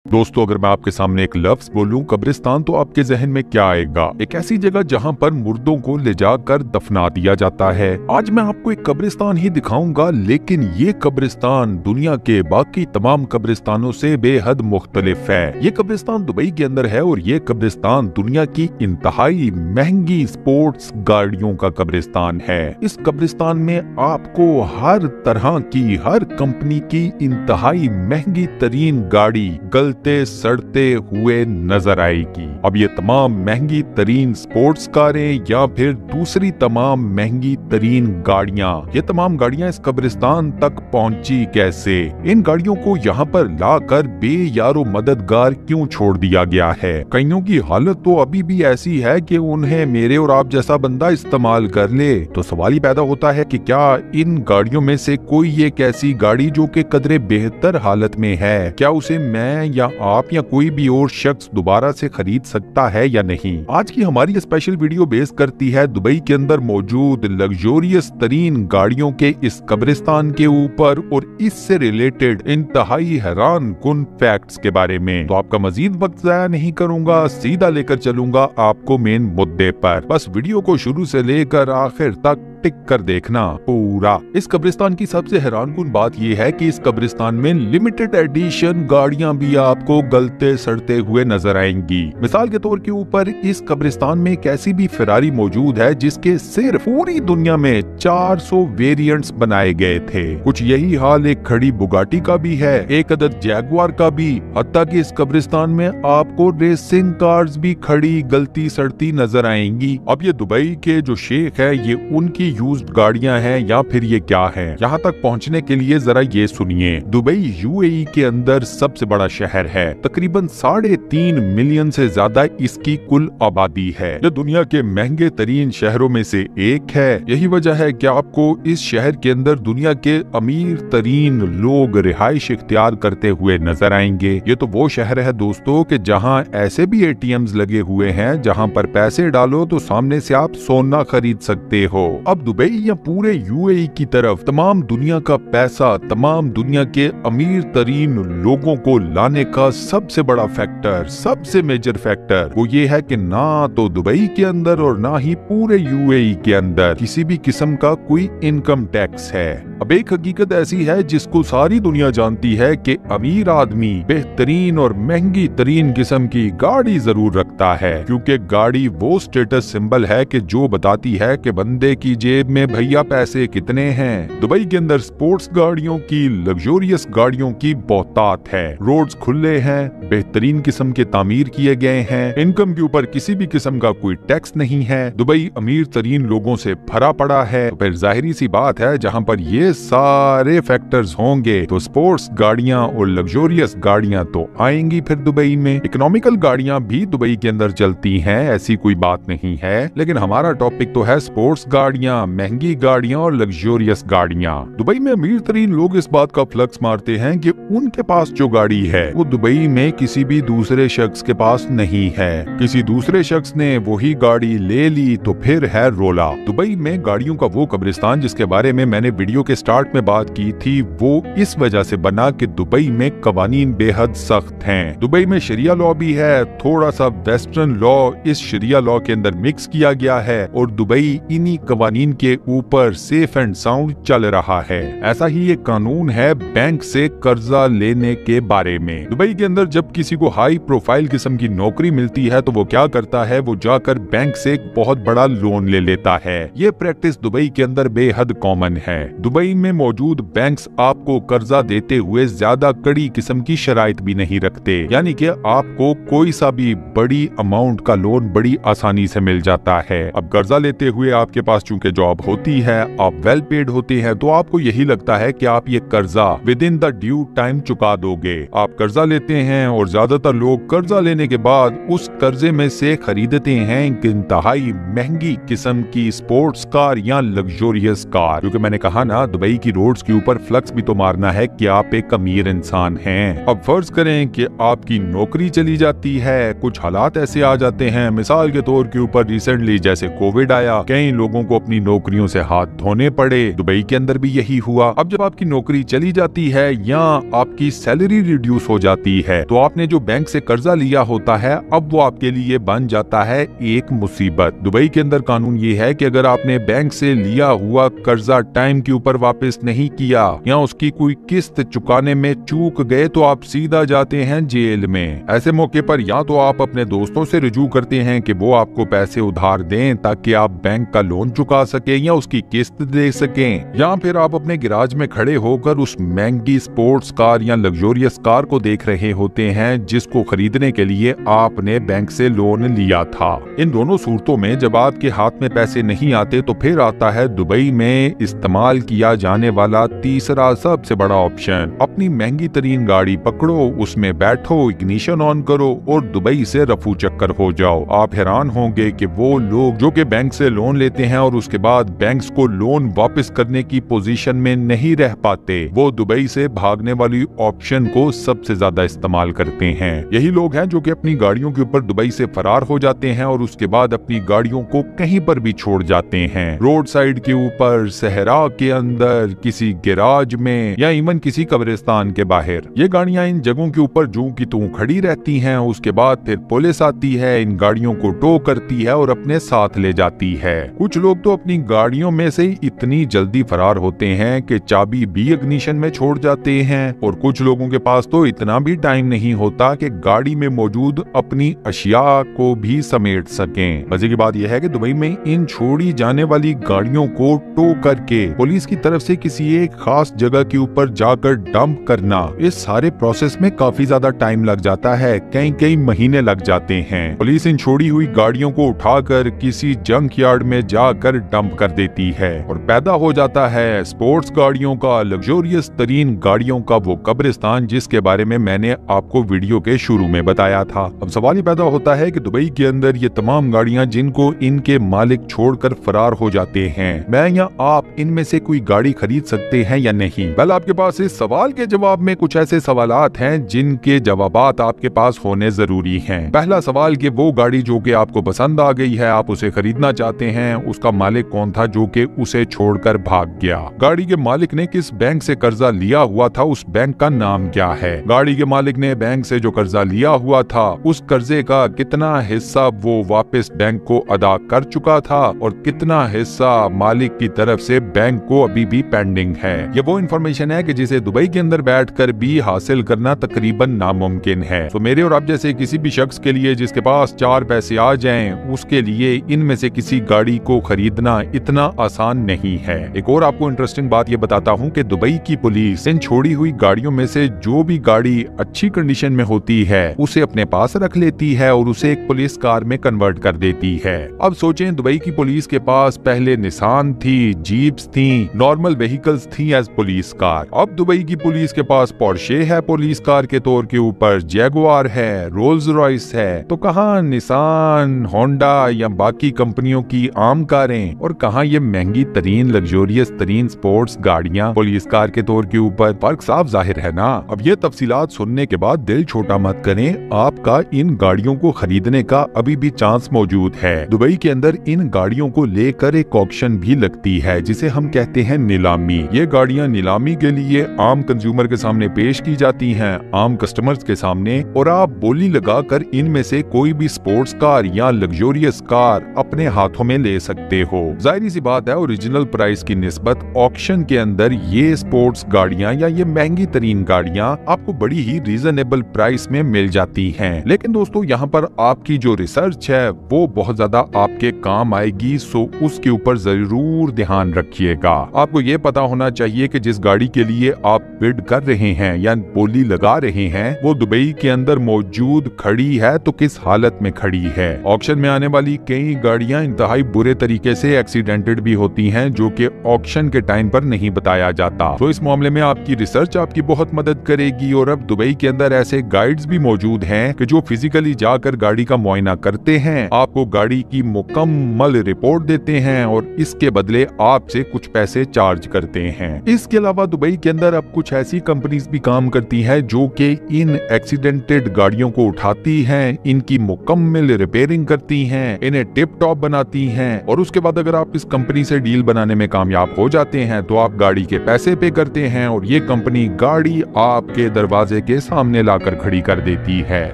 दोस्तों, अगर मैं आपके सामने एक लफ्ज बोलूं कब्रिस्तान, तो आपके जहन में क्या आएगा? एक ऐसी जगह जहां पर मुर्दों को ले जाकर दफना दिया जाता है। आज मैं आपको एक कब्रिस्तान ही दिखाऊंगा, लेकिन ये कब्रिस्तान दुनिया के बाकी तमाम कब्रिस्तानों से बेहद मुख्तलिफ है। ये कब्रिस्तान दुबई के अंदर है और ये कब्रिस्तान दुनिया की इंतहाई महंगी स्पोर्ट्स गाड़ियों का कब्रिस्तान है। इस कब्रिस्तान में आपको हर तरह की, हर कंपनी की इंतहाई महंगी तरीन गाड़ी गलते सड़ते हुए नजर आएगी। अब ये तमाम महंगी तरीन स्पोर्ट्स कारें या फिर दूसरी तमाम महंगी तरीन गाड़ियां, ये तमाम गाड़ियां इस कब्रिस्तान तक पहुंची कैसे? इन गाड़ियों को यहाँ पर लाकर बेयारो मददगार क्यों छोड़ दिया गया है? कईयों की हालत तो अभी भी ऐसी है कि उन्हें मेरे और आप जैसा बंदा इस्तेमाल कर ले। तो सवाल ही पैदा होता है कि क्या इन गाड़ियों में से कोई एक ऐसी गाड़ी जो कि कदरे बेहतर हालत में है, क्या उसे मैं या आप या कोई भी और शख्स दोबारा से खरीद सकता है या नहीं? आज की हमारी स्पेशल वीडियो बेस करती है दुबई के अंदर मौजूद लग्जोरियस तरीन गाड़ियों के इस कब्रिस्तान के ऊपर और इससे रिलेटेड इंतहाई हैरान कुन फैक्ट्स के बारे में। तो आपका मजीद वक्त जाया नहीं करूंगा, सीधा लेकर चलूंगा आपको मेन मुद्दे पर। बस वीडियो को शुरू से लेकर आखिर तक टिक कर देखना पूरा। इस कब्रिस्तान की सबसे हैरानकुन बात यह है कि इस कब्रिस्तान में लिमिटेड एडिशन गाड़ियां भी आपको गलते सड़ते हुए नजर आएंगी। मिसाल के तौर के ऊपर इस कब्रिस्तान में एक ऐसी भी फेरारी मौजूद है जिसके सिर्फ पूरी दुनिया में 400 वेरिएंट्स बनाए गए थे। कुछ यही हाल एक खड़ी बुगाटी का भी है, एक अदद जैगुआर का भी। हत्ता कि इस कब्रिस्तान में आपको रेसिंग कार्स भी खड़ी गलती सड़ती नजर आएंगी। अब ये दुबई के जो शेख है, ये उनकी यूज्ड गाड़ियां हैं या फिर ये क्या है? यहाँ तक पहुँचने के लिए जरा ये सुनिए। दुबई यूएई के अंदर सबसे बड़ा शहर है, तकरीबन 3.5 मिलियन से ज्यादा इसकी कुल आबादी है। ये दुनिया के महंगे तरीन शहरों में से एक है। यही वजह है कि आपको इस शहर के अंदर दुनिया के अमीर तरीन लोग रिहाइश इख्तियार करते हुए नजर आएंगे। ये तो वो शहर है दोस्तों कि जहाँ ऐसे भी एटीएम्स लगे हुए हैं जहाँ पर पैसे डालो तो सामने से आप सोना खरीद सकते हो। अब दुबई या पूरे यूएई की तरफ तमाम दुनिया का पैसा, तमाम दुनिया के अमीर तरीन लोगों को लाने का सबसे बड़ा फैक्टर, सबसे मेजर फैक्टर वो ये है कि ना तो दुबई के अंदर और ना ही पूरे यूएई के अंदर किसी भी किस्म का कोई इनकम टैक्स है। अब एक हकीकत ऐसी है जिसको सारी दुनिया जानती है कि अमीर आदमी बेहतरीन और महंगी तरीन किस्म की गाड़ी जरूर रखता है, क्योंकि गाड़ी वो स्टेटस सिंबल है कि जो बताती है कि बंदे की जेब में भैया पैसे कितने हैं। दुबई के अंदर स्पोर्ट्स गाड़ियों की, लग्जोरियस गाड़ियों की बहुतात है। रोड्स खुले हैं, बेहतरीन किस्म के तामीर किए गए हैं, इनकम के ऊपर किसी भी किस्म का कोई टैक्स नहीं है। दुबई अमीर तरीन लोगों से भरा पड़ा है। तो फिर जाहिरी सी बात है, जहाँ पर ये सारे फैक्टर्स होंगे तो स्पोर्ट्स गाड़ियां और लग्जोरियस गाड़ियां तो आएंगी फिर दुबई में। इकोनॉमिकल गाड़ियां भी दुबई के अंदर चलती हैं, ऐसी कोई बात नहीं है, लेकिन हमारा टॉपिक तो है स्पोर्ट्स गाड़ियां, महंगी गाड़ियां और लग्जोरियस गाड़ियां। दुबई में अमीर तरीन लोग इस बात का फ्लक्स मारते हैं कि उनके पास जो गाड़ी है वो दुबई में किसी भी दूसरे शख्स के पास नहीं है। किसी दूसरे शख्स ने वही गाड़ी ले ली तो फिर है रोला। दुबई में गाड़ियों का वो कब्रिस्तान जिसके बारे में मैंने वीडियो के स्टार्ट में बात की थी, वो इस वजह से बना कि दुबई में कवानीन बेहद सख्त हैं। दुबई में शरिया लॉ भी है, थोड़ा सा वेस्टर्न लॉ इस शरिया लॉ के अंदर मिक्स किया गया है और दुबई इन्हीं कवानीन के ऊपर सेफ एंड साउंड चल रहा है। ऐसा ही एक कानून है बैंक से कर्जा लेने के बारे में। दुबई के अंदर जब किसी को हाई प्रोफाइल किस्म की नौकरी मिलती है तो वो क्या करता है, वो जाकर बैंक से एक बहुत बड़ा लोन ले लेता है। ये प्रैक्टिस दुबई के अंदर बेहद कॉमन है। दुबई में मौजूद बैंक्स आपको कर्जा देते हुए ज्यादा कड़ी किस्म की शराइत भी नहीं रखते, यानी कि आपको कोई सा भी बड़ी अमाउंट का लोन बड़ी आसानी से मिल जाता है। अब कर्जा लेते हुए आपके पास चूंकि जॉब होती है, आप वेल पेड होते हैं, तो आपको यही लगता है कि आप ये कर्जा with in the due time चुका दोगे। आप कर्जा लेते हैं और ज्यादातर लोग कर्जा लेने के बाद उस कर्जे में से खरीदते हैं एक इंतहाई महंगी किस्म की स्पोर्ट्स कार या लग्जोरियस कार। क्योंकि मैंने कहा ना, दुबई की रोड्स के ऊपर फ्लक्स भी तो मारना है कि आप एक अमीर इंसान हैं। अब फर्ज करें कि आपकी नौकरी चली जाती है, कुछ हालात ऐसे आ जाते हैं, मिसाल के तौर के ऊपर रिसेंटली जैसे कोविड आया, कई लोगों को अपनी नौकरियों से हाथ धोने पड़े। दुबई के अंदर भी यही हुआ। अब जब आपकी नौकरी चली जाती है या आपकी सैलरी रिड्यूस हो जाती है, तो आपने जो बैंक से कर्जा लिया होता है, अब वो आपके लिए बन जाता है एक मुसीबत। दुबई के अंदर कानून ये है कि अगर आपने बैंक से लिया हुआ कर्जा टाइम के ऊपर वापस नहीं किया या उसकी कोई किस्त चुकाने में चूक गए, तो आप सीधा जाते हैं जेल में। ऐसे मौके पर या तो आप अपने दोस्तों से रुजू करते हैं कि वो आपको पैसे उधार दें ताकि आप बैंक का लोन चुका सके या उसकी किस्त दे सकें, या फिर आप अपने गैराज में खड़े होकर उस महंगी स्पोर्ट्स कार या लग्जोरियस कार को देख रहे होते हैं जिसको खरीदने के लिए आपने बैंक से लोन लिया था। इन दोनों सूरतों में जब आपके हाथ में पैसे नहीं आते, तो फिर आता है दुबई में इस्तेमाल किया जाने वाला तीसरा सबसे बड़ा ऑप्शन। अपनी महंगी तरीन गाड़ी पकड़ो, उसमें बैठो, इग्निशन ऑन करो और दुबई से रफू चक्कर हो जाओ। आप हैरान होंगे कि वो लोग जो कि बैंक से लोन लेते हैं और उसके बाद बैंक्स को लोन वापस करने की पोजीशन में नहीं रह पाते, वो दुबई से भागने वाली ऑप्शन को सबसे ज्यादा इस्तेमाल करते हैं। यही लोग हैं जो कि अपनी गाड़ियों के ऊपर दुबई से फरार हो जाते हैं और उसके बाद अपनी गाड़ियों को कहीं पर भी छोड़ जाते हैं, रोड साइड के ऊपर, सहरा के अंदर, किसी गैराज में या इवन किसी कब्रिस्तान के बाहर। ये गाड़ियां इन जगहों के ऊपर जूं की तूं खड़ी रहती हैं। उसके बाद फिर पुलिस आती है, इन गाड़ियों को टो करती है और अपने साथ ले जाती है। कुछ लोग तो अपनी गाड़ियों में से इतनी जल्दी फरार होते हैं कि चाबी भी इग्निशन में छोड़ जाते हैं, और कुछ लोगों के पास तो इतना भी टाइम नहीं होता कि गाड़ी में मौजूद अपनी अशिया को भी समेट सकें। मजे की बात यह है कि दुबई में इन छोड़ी जाने वाली गाड़ियों को टो करके पुलिस की तरफ से किसी एक खास जगह के ऊपर जाकर डंप करना, इस सारे प्रोसेस में काफी ज्यादा टाइम लग जाता है, कई महीने लग जाते हैं। पुलिस इन छोड़ी हुई गाड़ियों को उठाकर किसी जंक यार्ड में जाकर डंप कर देती है और पैदा हो जाता है स्पोर्ट्स गाड़ियों का, लग्जोरियस तरीन गाड़ियों का वो कब्रिस्तान जिसके बारे में मैंने आपको वीडियो के शुरू में बताया था। अब सवाल ये पैदा होता है कि दुबई के अंदर ये तमाम गाड़ियां जिनको इनके मालिक छोड़कर फरार हो जाते हैं, मैं या आप इनमें से कोई गाड़ी खरीद सकते हैं या नहीं? वेल, आपके पास इस सवाल के जवाब में कुछ ऐसे सवालात हैं जिनके जवाबात आपके पास होने जरूरी हैं। पहला सवाल कि वो गाड़ी जो कि आपको पसंद आ गई है, आप उसे खरीदना चाहते हैं, उसका मालिक कौन था जो कि उसे छोड़कर भाग गया? गाड़ी के मालिक ने किस बैंक से कर्जा लिया हुआ था, उस बैंक का नाम क्या है? गाड़ी के मालिक ने बैंक से जो कर्जा लिया हुआ था, उस कर्जे का कितना हिस्सा वो वापस बैंक को अदा कर चुका था और कितना हिस्सा मालिक की तरफ से बैंक को अभी भी पेंडिंग है? ये वो इन्फॉर्मेशन है कि जिसे दुबई के अंदर बैठकर भी हासिल करना तकरीबन नामुमकिन है। तो मेरे और आप जैसे किसी भी शख्स के लिए जिसके पास 4 पैसे आ जाएं, उसके लिए इनमें से किसी गाड़ी को खरीदना इतना आसान नहीं है। एक और आपको इंटरेस्टिंग बात ये बताता हूँ कि दुबई की पुलिस इन छोड़ी हुई गाड़ियों में से जो भी गाड़ी अच्छी कंडीशन में होती है उसे अपने पास रख लेती है और उसे एक पुलिस कार में कन्वर्ट कर देती है। अब सोचें, दुबई की पुलिस के पास पहले निसान थी, जीप्स थी, नॉर्मल व्हीकल्स थी एज पुलिस कार। अब दुबई की पुलिस के पास पोर्शे है पुलिस कार के तौर के ऊपर, जैगुआर है, रोल्स रॉयस है, तो कहाँ निसान, होंडा या बाकी कंपनियों की आम कारें और कहाँ ये महंगी तरीन लग्जोरियस तरीन स्पोर्ट्स गाड़ियां पुलिस कार के तौर के ऊपर? फर्क साफ जाहिर है ना। अब ये तफसीलात सुनने के बाद दिल छोटा मत करें, आपका इन गाड़ियों को खरीदने का अभी भी चांस मौजूद है। दुबई के अंदर इन गाड़ियों को लेकर एक ऑक्शन भी लगती है जिसे हम कहते हैं नीलामी। ये गाड़ियां नीलामी के लिए आम कंज्यूमर के सामने पेश की जाती हैं, आम कस्टमर्स के सामने, और आप बोली लगाकर इनमें से कोई भी स्पोर्ट्स कार या लग्जोरियस कार अपने हाथों में ले सकते हो। जाहिर सी बात है, ओरिजिनल प्राइस की निस्बत ऑक्शन के अंदर ये स्पोर्ट्स गाड़ियां या ये महंगी तरीन गाड़ियां आपको बड़ी ही रीजनेबल प्राइस में मिल जाती हैं। लेकिन दोस्तों, यहाँ पर आपकी जो रिसर्च है वो बहुत ज्यादा आपके काम आएगी, सो उसके ऊपर जरूर ध्यान रखिएगा। आपको ये पता होना चाहिए कि जिस गाड़ी के लिए आप बिड कर रहे हैं या बोली लगा रहे हैं वो दुबई के अंदर मौजूद खड़ी है तो किस हालत में खड़ी है। ऑक्शन में आने वाली कई गाड़ियां इंतहाई बुरे तरीके से एक्सीडेंटेड भी होती हैं जो कि ऑक्शन के टाइम पर नहीं बताया जाता। तो इस मामले में आपकी रिसर्च आपकी बहुत मदद करेगी और अब दुबई के अंदर ऐसे गाइड्स भी मौजूद हैं कि जो फिजिकली जाकर गाड़ी का मुआयना करते हैं, आपको गाड़ी की मुकम्मल रिपोर्ट देते हैं और इसके बदले आपसे कुछ पैसे चार्ज करते हैं। इसके अलावा दुबई के अंदर अब कुछ ऐसी कंपनीज भी काम करती हैं जो कि इन एक्सीडेंटेड गाड़ियों को उठाती हैं, इनकी मुकम्मल रिपेयरिंग करती हैं, इन्हें टिप टॉप बनाती हैं और उसके बाद अगर आप इस कंपनी से डील बनाने में कामयाब हो जाते हैं तो आप गाड़ी के पैसे पे करते हैं और ये कंपनी गाड़ी आपके दरवाजे के सामने लाकर खड़ी कर देती है।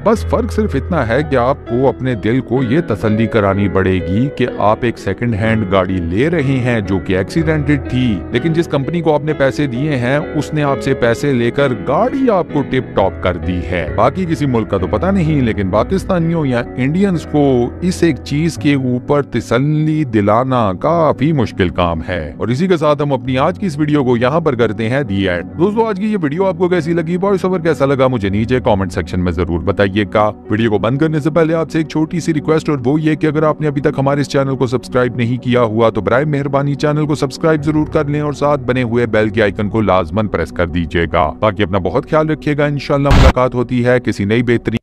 बस फर्क सिर्फ इतना है कि आपको अपने दिल को ये तसल्ली करानी पड़ेगी कि आप एक सेकंड हैंड गाड़ी ले रहे हैं जो कि एक्सीडेंटेड थी, लेकिन जिस कंपनी को आपने पैसे दिए हैं उसने आपसे पैसे लेकर गाड़ी आपको टिप टॉप कर दी है। बाकी किसी मुल्क का तो पता नहीं, लेकिन पाकिस्तानियों या इंडियंस को इस एक चीज के ऊपर तसल्ली दिलाना काफी मुश्किल काम है। और इसी के साथ हम अपनी आज की इस वीडियो को यहाँ पर करते हैं दी एंड। दोस्तों, आज की ये वीडियो आपको कैसी लगी, वॉइस ओवर कैसा लगा, मुझे नीचे कमेंट सेक्शन में जरूर बताइएगा। वीडियो को बंद करने से पहले आपसे एक छोटी सी रिक्वेस्ट, और वो ये कि अगर आपने अभी तक हमारे इस चैनल को सब्सक्राइब नहीं किया हुआ तो बराए मेहरबानी चैनल को सब्सक्राइब जरूर कर लें और साथ बने हुए बेल के आइकन को लाजमन प्रेस कर दीजिएगा। बाकी अपना बहुत ख्याल रखिएगा। इंशाल्लाह मुलाकात होती है किसी नई बेहतरीन